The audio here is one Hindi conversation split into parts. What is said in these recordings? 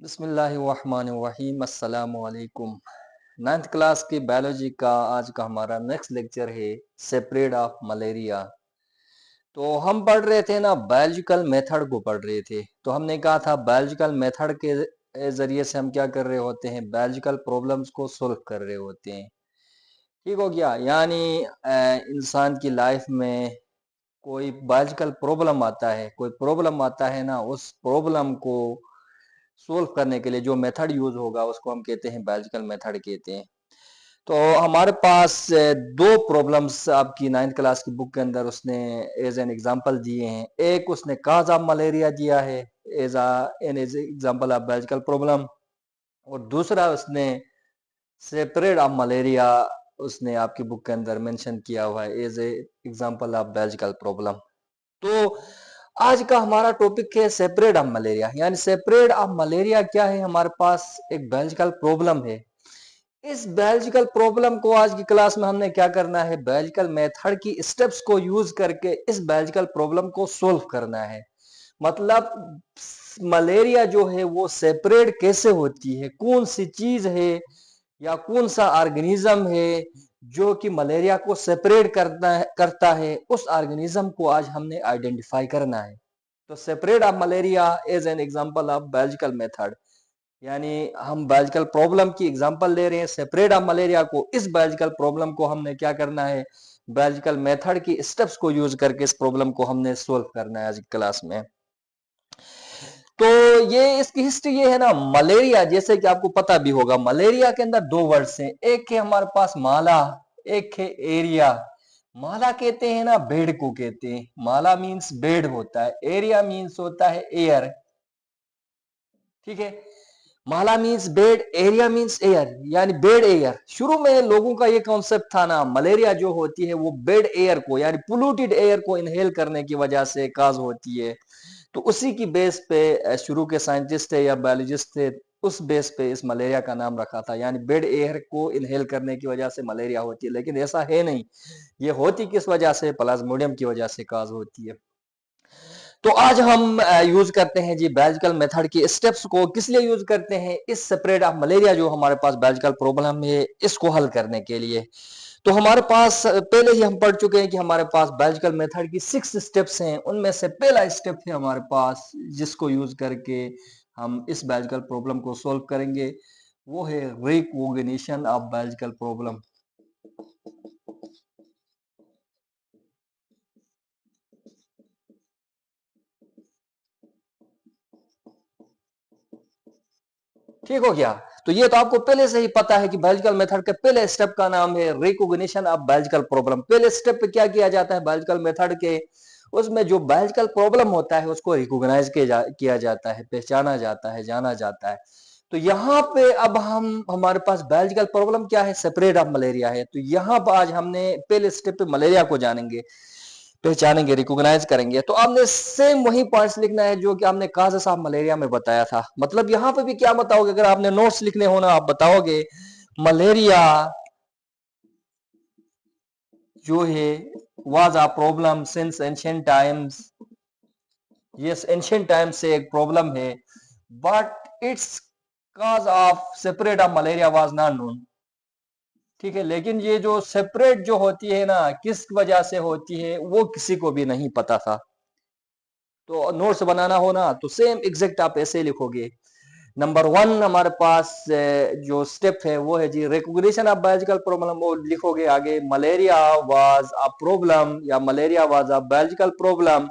बिस्मिल्लाहिर्रहमानिर्रहीम अस्सलामु अलैकुम। 9th क्लास की बायोलॉजी का आज का हमारा नेक्स्ट लेक्चर है सेपरेट ऑफ मलेरिया। तो हम पढ़ रहे थे ना, बायोलॉजिकल मेथड को पढ़ रहे थे। तो हमने कहा था बायोलॉजिकल मेथड के जरिए से हम क्या कर रहे होते हैं, बायोलॉजिकल प्रॉब्लम्स को सॉल्व कर रहे होते हैं। ठीक हो गया। यानी इंसान की लाइफ में कोई बायोलॉजिकल प्रॉब्लम आता है, कोई प्रॉब्लम आता है ना, उस प्रॉब्लम को सोल्व करने के लिए जो मेथड यूज होगा उसको हम कहते हैं बायोलॉजिकल मेथड कहते हैं। तो हमारे पास दो प्रॉब्लम्स आपकी 9th क्लास की बुक के अंदर उसने एज एन एग्जांपल दिए हैं। एक उसने काज ऑफ मलेरिया दिया है as example of biological problem, और दूसरा उसने सेपरेट ऑफ मलेरिया उसने आपकी बुक के अंदर मेंशन किया हुआ है as a example of biological problem. तो आज का हमारा टॉपिक है सेपरेट ऑफ मलेरिया। यानी सेपरेट ऑफ मलेरिया क्या है, हमारे पास एक बायोलॉजिकल प्रॉब्लम है। इस बायोलॉजिकल प्रॉब्लम को आज की क्लास में हमने क्या करना है, बायोलॉजिकल मेथड की स्टेप्स को यूज करके इस बायोलॉजिकल प्रॉब्लम को सोल्व करना है। मतलब मलेरिया जो है वो सेपरेट कैसे होती है, कौन सी चीज है या कौन सा ऑर्गेनिज्म है जो कि मलेरिया को सेपरेट करता है, उस ऑर्गेनिज्म को आज हमने आइडेंटिफाई करना है। तो separate of malaria as an example of biological method, यानी हम बायोलॉजिकल प्रॉब्लम की एग्जांपल ले रहे हैं सेपरेट ऑफ मलेरिया को। इस बायोलॉजिकल प्रॉब्लम को हमने क्या करना है, बायोलॉजिकल मेथड की स्टेप्स को यूज करके इस प्रॉब्लम को हमने सोल्व करना है आज की क्लास में। तो ये इसकी हिस्ट्री ये है ना, मलेरिया जैसे कि आपको पता भी होगा, मलेरिया के अंदर दो वर्ड्स हैं, एक है हमारे पास माला, एक है एरिया। माला कहते हैं ना, बेड को कहते हैं। माला मींस बेड होता है, एरिया मींस होता है एयर। ठीक है, माला means bed, aria means air, यानी बेड एयर। शुरू में लोगों का ये कॉन्सेप्ट था ना, मलेरिया जो होती है वो बेड एयर को यानी पोल्यूटेड एयर को इनहेल करने की वजह से काज होती है। तो उसी की बेस पे शुरू के साइंटिस्ट थे या बायोलॉजिस्ट थे, उस बेस पे इस मलेरिया का नाम रखा था। यानी बेड एयर को इनहेल करने की वजह से मलेरिया होती है, लेकिन ऐसा है नहीं। ये होती किस वजह से, प्लाज्मोडियम की वजह से काज होती है। तो आज हम यूज करते हैं जी बायोलॉजिकल मेथड की स्टेप्स को। किस लिए यूज करते हैं, इस सेपरेट ऑफ मलेरिया जो हमारे पास बायोलॉजिकल प्रॉब्लम है इसको हल करने के लिए। तो हमारे पास पहले ही हम पढ़ चुके हैं कि हमारे पास बायोलॉजिकल मेथड की 6 स्टेप्स हैं। उनमें से पहला स्टेप है हमारे पास जिसको यूज करके हम इस बायोलॉजिकल प्रॉब्लम को सोल्व करेंगे, वो है रिकॉग्निशन ऑफ बायोलॉजिकल प्रॉब्लम। ठीक हो गया। तो ये तो आपको पहले से ही पता है कि बायोलॉजिकल मेथड के पहले स्टेप का नाम है रिकॉग्निशन ऑफ बायोलॉजिकल प्रॉब्लम। पहले स्टेप पे क्या किया जाता है बायोलॉजिकल मेथड के, उसमें जो बायोलॉजिकल प्रॉब्लम होता है उसको रिकॉग्नाइज किया जाता है, पहचाना जाता है, जाना जाता है। तो यहाँ पे अब हमारे पास बायोलॉजिकल प्रॉब्लम क्या है, सेपरेट ऑफ मलेरिया है। तो यहाँ पर आज हमने पहले स्टेप पे मलेरिया को जानेंगे, पहचानेंगे, रिकॉग्नाइज करेंगे। तो आपने सेम वही पॉइंट्स लिखना है जो कि आपने काजेस ऑफ मलेरिया में बताया था। मतलब यहाँ पे भी क्या बताओगे, अगर आपने नोट्स लिखने हो ना, आप बताओगे मलेरिया जो है was a problem since ancient times. Yes, ancient times से एक प्रॉब्लम है, but it's cause of separate of malaria was not known. ठीक है, लेकिन ये जो सेपरेट जो होती है ना, किस वजह से होती है वो किसी को भी नहीं पता था। तो नोट्स बनाना हो ना तो सेम एग्जैक्ट आप ऐसे ही लिखोगे। नंबर 1 हमारे पास जो स्टेप है वो है जी रिकॉग्निशन ऑफ बायोलॉजिकल प्रॉब्लम। वो लिखोगे आगे, मलेरिया वाज अ प्रॉब्लम या malaria was a biological problem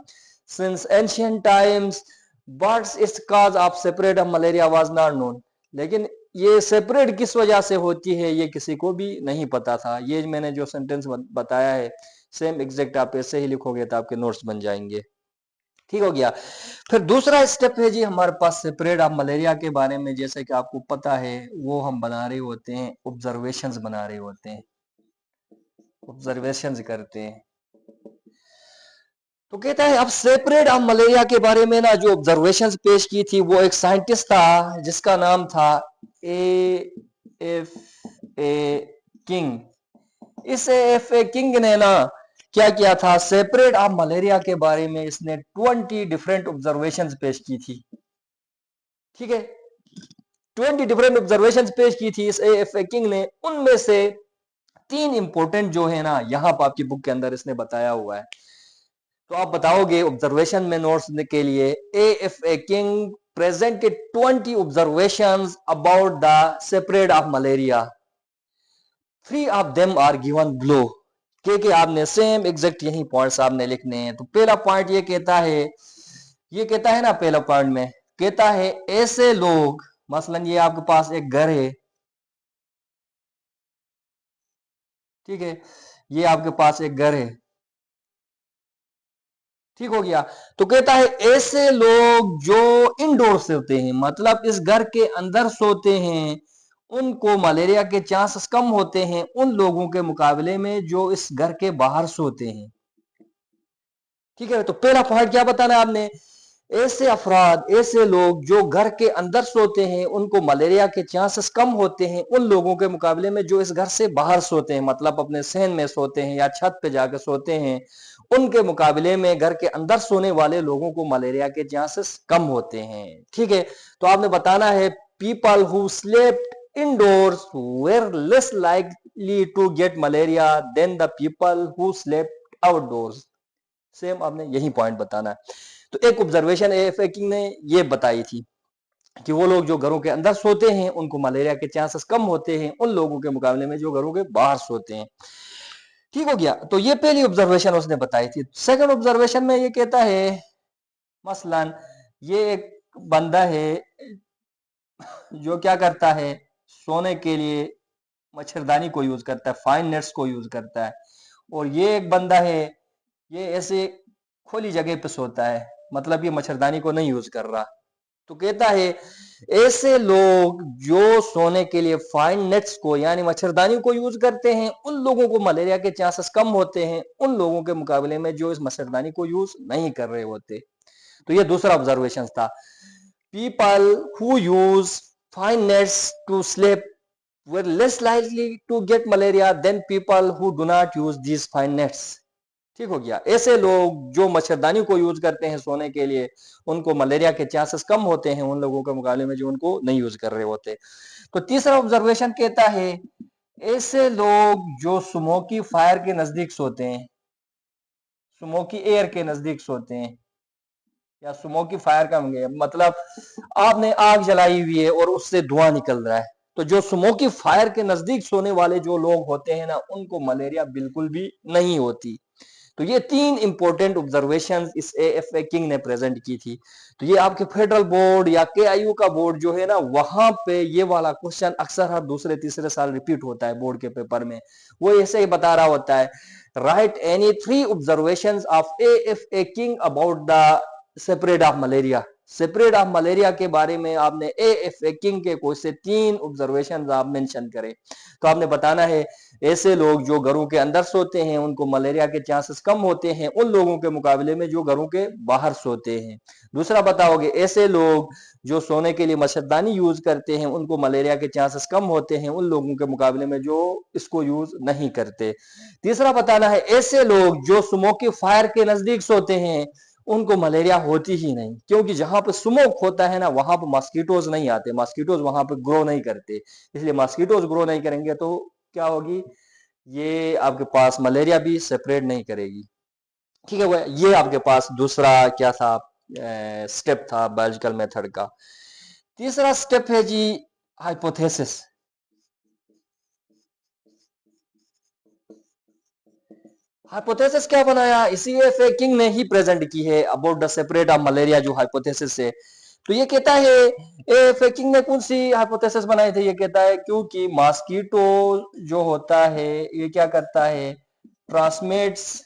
since ancient times, but it's cause of separate of malaria was not known. लेकिन ये सेपरेट किस वजह से होती है ये किसी को भी नहीं पता था। ये मैंने जो सेंटेंस बताया है सेम एग्जैक्ट आप ऐसे ही लिखोगे तो आपके नोट्स बन जाएंगे। ठीक हो गया। फिर दूसरा स्टेप है जी हमारे पास सेपरेट ऑफ मलेरिया के बारे में, जैसे कि आपको पता है वो हम बना रहे होते हैं, ऑब्जर्वेशंस बना रहे होते हैं, ऑब्जर्वेशंस करते हैं। तो कहता है अब सेपरेट ऑफ मलेरिया के बारे में ना जो ऑब्जर्वेशंस पेश की थी वो एक साइंटिस्ट था जिसका नाम था ए एफ ए किंग। इस एफ ए किंग ने ना क्या किया था, सेपरेट ऑफ मलेरिया के बारे में इसने 20 डिफरेंट ऑब्जर्वेशंस पेश की थी। ठीक है, 20 डिफरेंट ऑब्जर्वेशंस पेश की थी इस एएफ किंग ने, उनमें से 3 इंपॉर्टेंट जो है ना यहाँ पर आपकी बुक के अंदर इसने बताया हुआ है। तो आप बताओगे ऑब्जर्वेशन में नोट्स के लिए, AF king presented 20 observations about the spread of malaria. 3 of them are given below. के आपने सेम एग्जैक्ट यही पॉइंट्स आपने लिखने हैं। तो पहला पॉइंट ये कहता है ना, पहला पॉइंट में कहता है ऐसे लोग, मसलन ये आपके पास एक घर है, ठीक है, ये आपके पास एक घर है, ठीक हो गया। तो कहता है ऐसे लोग जो इंडोर सोते हैं, मतलब इस घर के अंदर सोते हैं, उनको मलेरिया के चांसेस कम होते हैं उन लोगों के मुकाबले में जो इस घर के बाहर सोते हैं। ठीक है, तो पहला पॉइंट क्या बताना आपने, ऐसे अफराद, ऐसे लोग जो घर के अंदर सोते हैं उनको मलेरिया के चांसेस कम होते हैं उन लोगों के मुकाबले में जो इस घर से बाहर सोते हैं, मतलब अपने सहन में सोते हैं या छत पे जाकर सोते हैं, उनके मुकाबले में घर के अंदर सोने वाले लोगों को मलेरिया के चांसेस कम होते हैं। ठीक है, तो आपने बताना है people who slept indoors were less likely to get malaria than the people who slept outdoors. Same आपने यही पॉइंट बताना है। तो एक ऑब्जर्वेशन एएफए किंग ने ये बताई थी कि वो लोग जो घरों के अंदर सोते हैं उनको मलेरिया के चांसेस कम होते हैं उन लोगों के मुकाबले में जो घरों के बाहर सोते हैं। ठीक हो गया, तो ये पहली ऑब्जर्वेशन उसने बताई थी। सेकंड ऑब्जर्वेशन में ये कहता है, मसलन ये एक बंदा है जो क्या करता है, सोने के लिए मच्छरदानी को यूज करता है, फाइन नेट्स को यूज करता है, और ये एक बंदा है ये ऐसे खुली जगह पे सोता है, मतलब ये मच्छरदानी को नहीं यूज कर रहा। तो कहता है ऐसे लोग जो सोने के लिए फाइन नेट्स को यानी मच्छरदानी को यूज करते हैं उन लोगों को मलेरिया के चांसेस कम होते हैं उन लोगों के मुकाबले में जो इस मच्छरदानी को यूज नहीं कर रहे होते। तो ये दूसरा ऑब्जर्वेशन था, people who use fine nets to sleep were less likely to get malaria than people who do not use these fine nets. ठीक हो गया, ऐसे लोग जो मच्छरदानी को यूज करते हैं सोने के लिए उनको मलेरिया के चांसेस कम होते हैं उन लोगों के मुकाबले में जो उनको नहीं यूज कर रहे होते। तो तीसरा ऑब्जर्वेशन कहता है ऐसे लोग जो स्मोकी फायर के नजदीक सोते हैं, स्मोकी एयर के नजदीक सोते हैं, या स्मोकी फायर का मतलब आपने आग जलाई हुई है और उससे धुआं निकल रहा है, तो जो स्मोकी फायर के नजदीक सोने वाले जो लोग होते हैं ना उनको मलेरिया बिल्कुल भी नहीं होती। तो ये 3 इंपॉर्टेंट ऑब्जर्वेशंस इस एएफए किंग ने प्रेजेंट की थी। तो ये आपके फेडरल बोर्ड या केआईयू का बोर्ड जो है ना, वहां पे ये वाला क्वेश्चन अक्सर हर दूसरे तीसरे साल रिपीट होता है बोर्ड के पेपर में। वो ऐसे ही बता रहा होता है, right any 3 observations of AFA king about the separate of malaria. Separate of malaria के बारे में आपने एएफए किंग के कोई से 3 ऑब्जर्वेशन आप मेंशन करें। तो आपने बताना है ऐसे लोग जो घरों के अंदर सोते हैं उनको मलेरिया के चांसेस कम होते हैं उन लोगों के मुकाबले में जो घरों के बाहर सोते हैं। दूसरा बताओगे ऐसे लोग जो सोने के लिए मच्छरदानी यूज करते हैं उनको मलेरिया के चांसेस कम होते हैं उन लोगों के मुकाबले में जो इसको यूज नहीं करते। तीसरा बताना है ऐसे लोग जो स्मोकी फायर के नजदीक सोते हैं उनको मलेरिया होती ही नहीं, क्योंकि जहां पर स्मोक होता है ना वहां पर मॉस्किटोज नहीं आते, मॉस्किटोज वहां पर ग्रो नहीं करते, इसलिए मॉस्किटोज ग्रो नहीं करेंगे तो क्या होगी, ये आपके पास मलेरिया भी सेपरेट नहीं करेगी। ठीक है, ये आपके पास दूसरा क्या था, स्टेप था बायोलॉजिकल मेथड का। तीसरा स्टेप है जी हाइपोथेसिस। हाइपोथेसिस क्या बनाया, इसी एफए किंग ने ही प्रेजेंट की है about the separate of malaria, जो हाइपोथेसिस है। तो ये कहता है एफए किंग ने कौन सी हाइपोथेसिस बनाई थी, ये कहता है क्योंकि मॉस्किटो जो होता है ये क्या करता है, transmits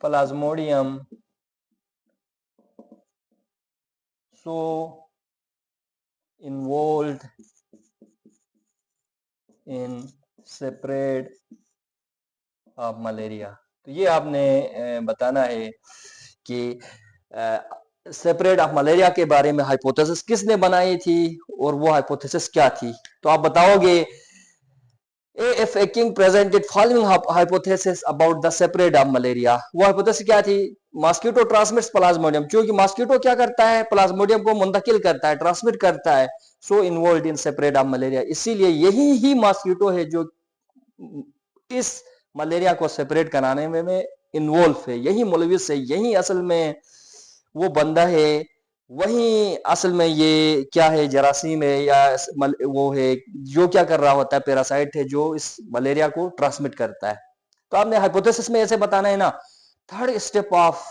Plasmodium so involved in spread of malaria। तो ये आपने बताना है कि सेपरेट ऑफ मलेरिया के बारे में हाइपोथेसिस किसने बनाई थी और वो हाइपोथेसिस क्या थी। तो आप बताओगे A.F. King presented following hypothesis about the spread of malaria. वो हाइपोथेसिस क्या थी? मॉस्किटो ट्रांसमिट्स प्लाज्मोडियम, क्योंकि मॉस्किटो क्या करता है? प्लाज्मोडियम को मुंतकिल करता है, ट्रांसमिट करता है, सो involve in spread of malaria. इसीलिए यही ही मॉस्किटो है जो इस मलेरिया को सेपरेट कराने में इन्वॉल्व है, यही मुलविस है, यही असल में वो बंदा है, वही असल में ये क्या है, जरासीम है या वो है जो क्या कर रहा होता है, पैरासाइट है जो इस मलेरिया को ट्रांसमिट करता है। तो आपने हाइपोथेसिस में ऐसे बताना है ना। Third step of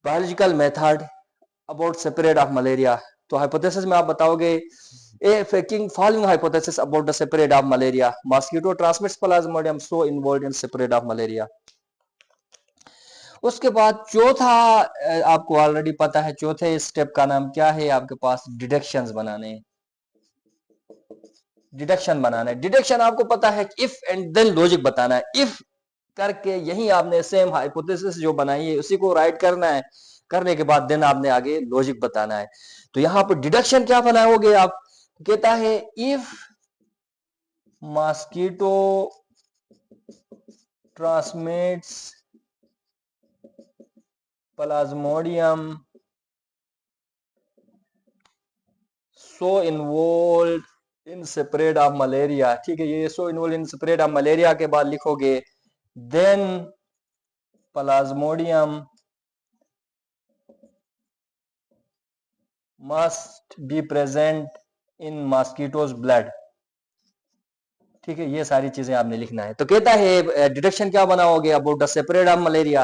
biological method about separate of malaria. तो हाइपोथेसिस में आप बताओगे A faking following hypothesis about the spread of malaria. Mosquito transmits plasmodium so involved in spread of malaria. उसके बाद चौथा आपको ऑलरेडी पता है, चौथे स्टेप का नाम क्या है आपके पास? डिडक्शंस बनाने। डिडक्शन बनाना है। डिडक्शन आपको पता है इफ एंड देन लॉजिक बताना है। इफ करके यही आपने सेम हाइपोथेसिस जो बनाई है उसी को राइट करना है, करने के बाद देन आपने आगे लॉजिक बताना है। तो यहां पर डिडक्शन क्या बनाओगे आप? कहता है if mosquito transmits plasmodium so involve in spread of malaria. ठीक है, ये so involve in spread of malaria के बाद लिखोगे then plasmodium must be present in mosquito's blood. ठीक है, ये सारी चीजें आपने लिखना है। तो कहता है डिडक्शन क्या बनाओगे about the spread of malaria?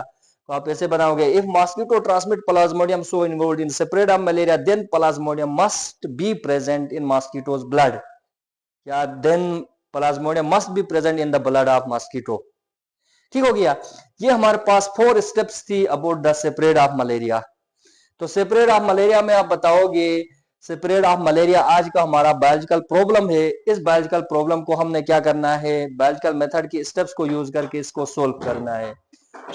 तो आप ऐसे बनाओगे if mosquito transmit plasmodium so involved in spread of malaria then plasmodium must be present in mosquito's blood, या then plasmodium must be present in the blood of mosquito. ठीक हो गया। ये हमारे पास 4 स्टेप्स थी about the spread of malaria. तो स्प्रेड ऑफ मलेरिया में आप बताओगे स्प्रेड ऑफ मलेरिया आज का हमारा बायोलॉजिकल प्रॉब्लम है। इस बायोलॉजिकल प्रॉब्लम को हमने क्या करना है? बायोलॉजिकल मेथड की स्टेप्स को यूज करके इसको सोल्व करना है।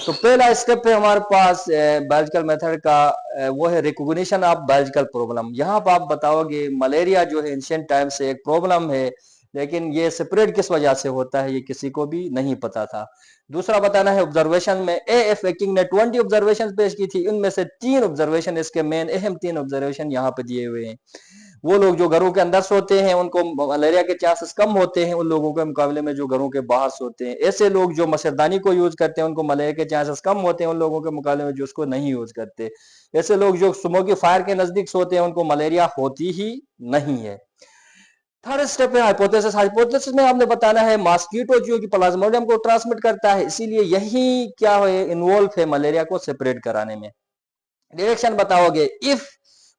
तो पहला स्टेप है हमारे पास बायोलॉजिकल मेथड का, वो है रिकॉग्निशन ऑफ बायोलॉजिकल प्रॉब्लम। यहाँ पर आप बताओगे मलेरिया जो है एंशिएंट टाइम से एक प्रॉब्लम है, लेकिन ये स्प्रेड किस वजह से होता है ये किसी को भी नहीं पता था। दूसरा बताना है ऑब्जर्वेशन में। A.F. किंग ने 20 ऑब्जर्वेशन पेश की थी, उनमें से 3 ऑब्जर्वेशन इसके मेन अहम 3 ऑब्जर्वेशन यहाँ पे दिए हुए हैं। वो लोग जो घरों के अंदर सोते हैं उनको मलेरिया के चांसेस कम होते हैं उन लोगों के मुकाबले में जो घरों के बाहर सोते हैं। ऐसे लोग जो मच्छरदानी को यूज करते हैं उनको मलेरिया के चांसेस कम होते हैं उन लोगों के मुकाबले में जो उसको नहीं यूज करते। ऐसे लोग जो स्मोकी फायर के नजदीक सोते हैं उनको मलेरिया होती ही नहीं है। थर्ड स्टेप है हाइपोथेसिस। हाइपोथेसिस में आपने बताना है मॉस्किटो जो कि प्लाज्मोडियम को ट्रांसमिट करता है, इसीलिए यही क्या है इन्वॉल्व है मलेरिया को सेपरेट कराने में। डायरेक्शन बताओगे if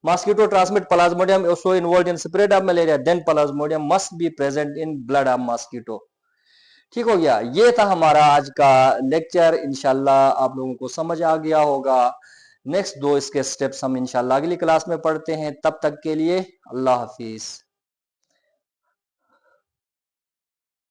mosquito transmit plasmodium so involve in spread of malaria then plasmodium must be present in blood of mosquito. ठीक हो गया। ये था हमारा आज का लेक्चर। इंशाल्लाह आप लोगों को समझ आ गया होगा। नेक्स्ट 2 इसके स्टेप्स हम इंशाल्लाह अगली क्लास में पढ़ते हैं। तब तक के लिए अल्लाह हाफिज।